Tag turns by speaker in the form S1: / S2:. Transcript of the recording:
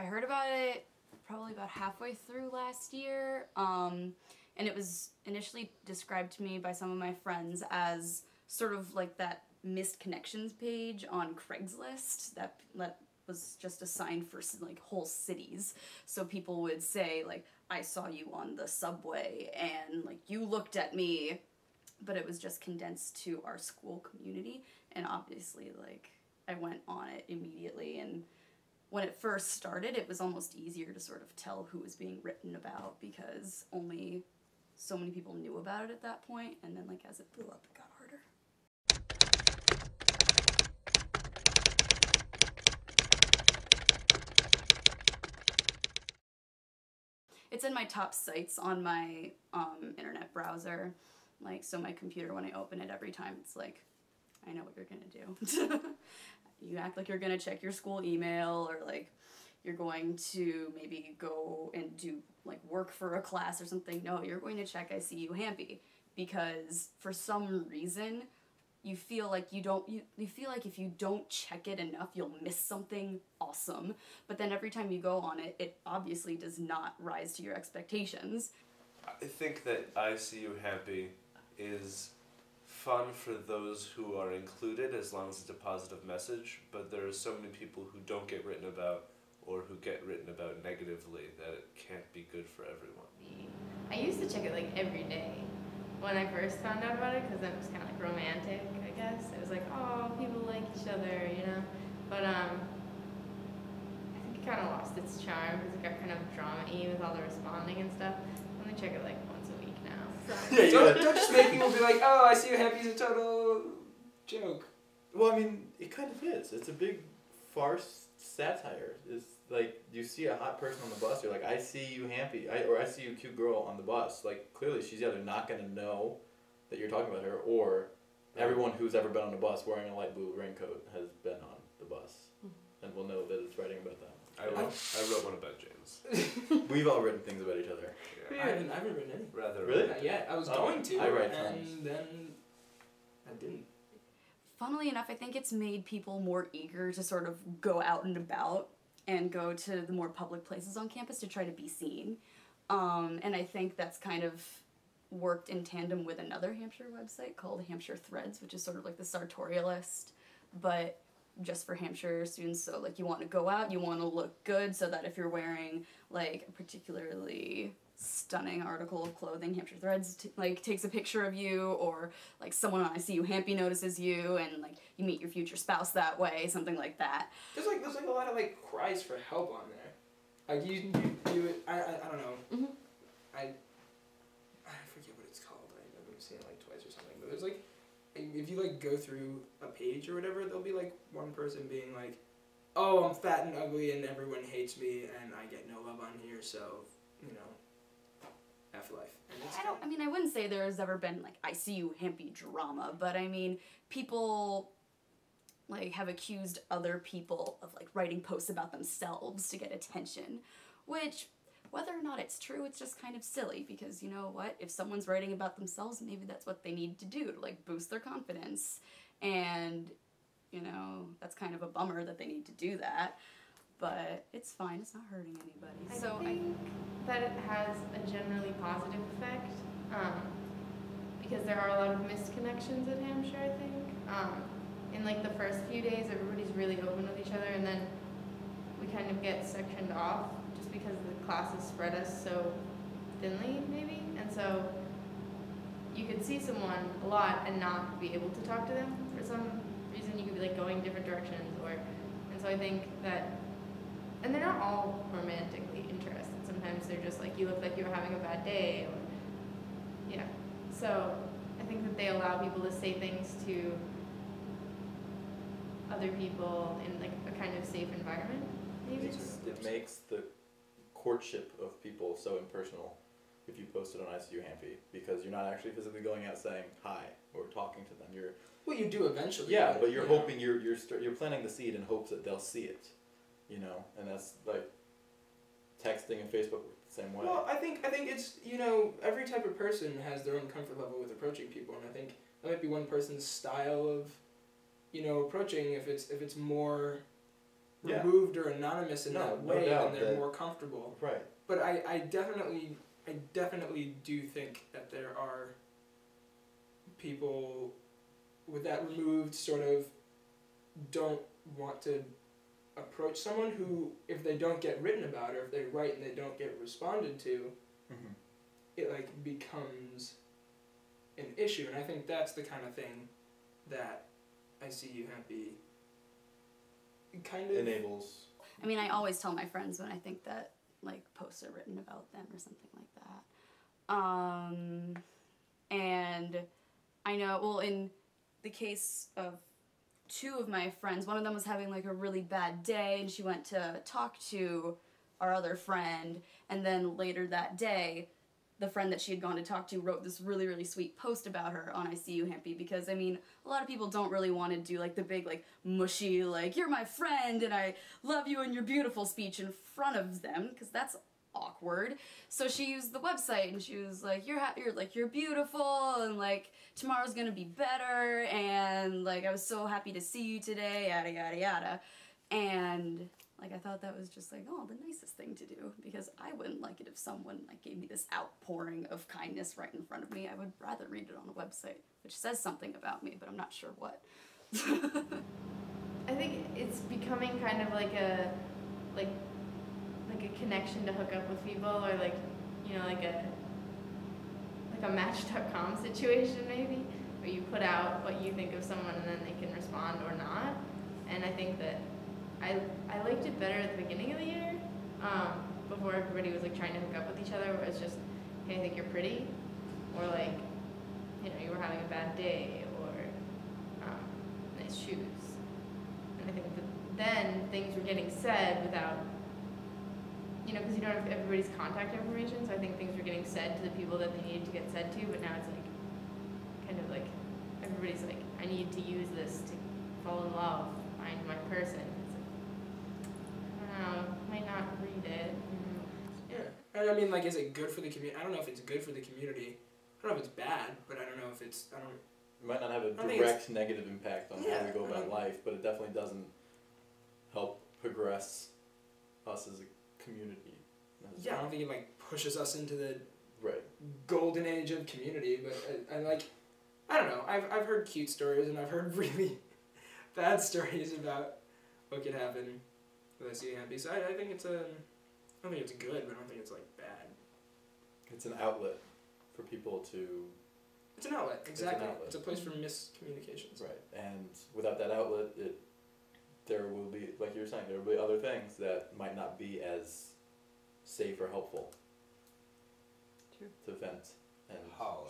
S1: I heard about it probably about halfway through last year, and it was initially described to me by some of my friends as sort of like that missed connections page on Craigslist that was just assigned for like whole cities. So people would say like, I saw you on the subway and like you looked at me, but it was just condensed to our school community. And obviously like I went on it immediately, and when it first started it was almost easier to sort of tell who was being written about because only so many people knew about it at that point, and then like as it blew up it got harder. It's in my top sites on my internet browser. Like, so my computer, when I open it every time, it's like, I know what you're gonna do. You act like you're gonna check your school email, or like you're going to maybe go and do like work for a class or something. No, you're going to check ICU Hampy because for some reason you feel like you feel like if you don't check it enough, you'll miss something awesome. But then every time you go on it, it obviously does not rise to your expectations.
S2: I think that ICU Hampy is fun for those who are included as long as it's a positive message, but there are so many people who don't get written about or who get written about negatively that it can't be good for everyone.
S3: I used to check it like every day when I first found out about it, because it was kind of like romantic, I guess. It was like, oh, people like each other, you know? But I think it kind of lost its charm because it got kind of drama-y with all the responding and stuff. I only check it like once a week now. So.
S4: Don't just make people be like, oh, I see you happy is a total joke.
S5: Well, I mean, it kind of is. It's a big farce satire. It's like, you see a hot person on the bus, you're like, I see you happy, or I see you cute girl on the bus. Like, clearly she's either not going to know that you're talking about her, or everyone who's ever been on a bus wearing a light blue raincoat has been on the bus and will know that it's writing about them.
S2: I wrote one about James.
S5: We've all written things about each other.
S4: Yeah. I haven't written any.
S2: Rather.
S5: Really?
S4: Not yet. I was going to,
S5: I write
S4: and
S5: tons.
S4: then I didn't.
S1: Funnily enough, I think it's made people more eager to sort of go out and about and go to the more public places on campus to try to be seen. And I think that's kind of worked in tandem with another Hampshire website called Hampshire Threads, which is sort of like the sartorialist, but just for Hampshire students. So like you want to go out, you want to look good, so that if you're wearing like a particularly stunning article of clothing, Hampshire Threads takes a picture of you, or like someone on ICU Hampy notices you, and like you meet your future spouse that way, something like that.
S4: There's like a lot of like cries for help on there. Like you I don't know.
S1: Mm-hmm.
S4: I forget what it's called. I've seen it like twice or something. But there's like, if you like go through a page or whatever, there'll be like one person being like, oh, I'm fat and ugly and everyone hates me and I get no love on here, so you know. Life.
S1: I wouldn't say there's ever been like ICU Hampy drama, but I mean, people like have accused other people of like writing posts about themselves to get attention, which whether or not it's true, it's just kind of silly, because you know what, if someone's writing about themselves, maybe that's what they need to do to like boost their confidence, and you know, that's kind of a bummer that they need to do that. But it's fine, it's not hurting anybody.
S3: I think that it has a generally positive effect, because there are a lot of missed connections at Hampshire, I think. In like the first few days, everybody's really open with each other, and then we kind of get sectioned off just because the classes spread us so thinly, maybe. And so you could see someone a lot and not be able to talk to them. For some reason, you could be like going different directions, and so I think that. And they're not all romantically interested. Sometimes they're just like, you look like you were having a bad day, or, yeah. So I think that they allow people to say things to other people in like a kind of safe environment, maybe.
S5: It makes the courtship of people so impersonal if you post it on ICU Hampy, because you're not actually physically going out saying hi or talking to them.
S4: Well, you do eventually.
S5: Yeah, but you're hoping you're planting the seed in hopes that they'll see it. You know, and that's like texting and Facebook the same way.
S4: Well, I think it's, you know, every type of person has their own comfort level with approaching people, and I think that might be one person's style of, you know, approaching. If it's more
S5: Yeah.
S4: removed or anonymous in that
S5: no
S4: way,
S5: doubt
S4: then they're
S5: that-
S4: more comfortable.
S5: Right.
S4: But I definitely do think that there are people with that removed sort of don't want to approach someone who, if they don't get written about, or if they write and they don't get responded to,
S5: Mm-hmm.
S4: it like becomes an issue. And I think that's the kind of thing that ICU Hampy kind of
S5: Enables.
S1: I mean, I always tell my friends when I think that like posts are written about them or something like that. And I know, well, in the case of two of my friends, one of them was having like a really bad day and she went to talk to our other friend, and then later that day the friend that she had gone to talk to wrote this really, really sweet post about her on ICU Hampy, because I mean, a lot of people don't really want to do like the big like mushy like you're my friend and I love you and you're beautiful speech in front of them, because that's awkward. So she used the website and she was like, you're beautiful and like tomorrow's gonna be better and like I was so happy to see you today, yada yada yada. And like I thought that was just like, oh, the nicest thing to do, because I wouldn't like it if someone like gave me this outpouring of kindness right in front of me. I would rather read it on a website, which says something about me, but I'm not sure what.
S3: I think it's becoming kind of like a connection to hook up with people, or like, you know, like a Match.com situation maybe, where you put out what you think of someone and then they can respond or not. And I think that I liked it better at the beginning of the year, before everybody was like trying to hook up with each other, where it's just, hey, I think you're pretty, or like, you know, you were having a bad day, or nice shoes. And I think that then things were getting said without, you know, because you don't have everybody's contact information, so I think things were getting said to the people that they needed to get said to, but now it's like, kind of like, everybody's like, I need to use this to fall in love, find my person. It's like, I don't know, might not read it.
S4: Yeah, and I mean, like, is it good for the community? I don't know if it's good for the community. I don't know if it's bad, but I don't know if it's.
S5: It might not have a
S4: I think
S5: direct negative impact on how
S4: Yeah,
S5: we go
S4: I
S5: about
S4: mean-
S5: life, but it definitely doesn't help progress us as a community.
S4: Yeah, I don't think it like pushes us into the
S5: Right.
S4: golden age of community, but I like. I don't know. I've heard cute stories and I've heard really bad stories about what could happen with ICU Hampy. So I think it's I don't think it's good, but I don't think it's like bad.
S5: It's an outlet for people to.
S4: It's an outlet, exactly.
S5: outlet.
S4: It's a place for miscommunications.
S5: Right. And without that outlet, there will be, like you were saying, there will be other things that might not be as safe or helpful.
S1: True.
S5: To vent and
S2: Holla.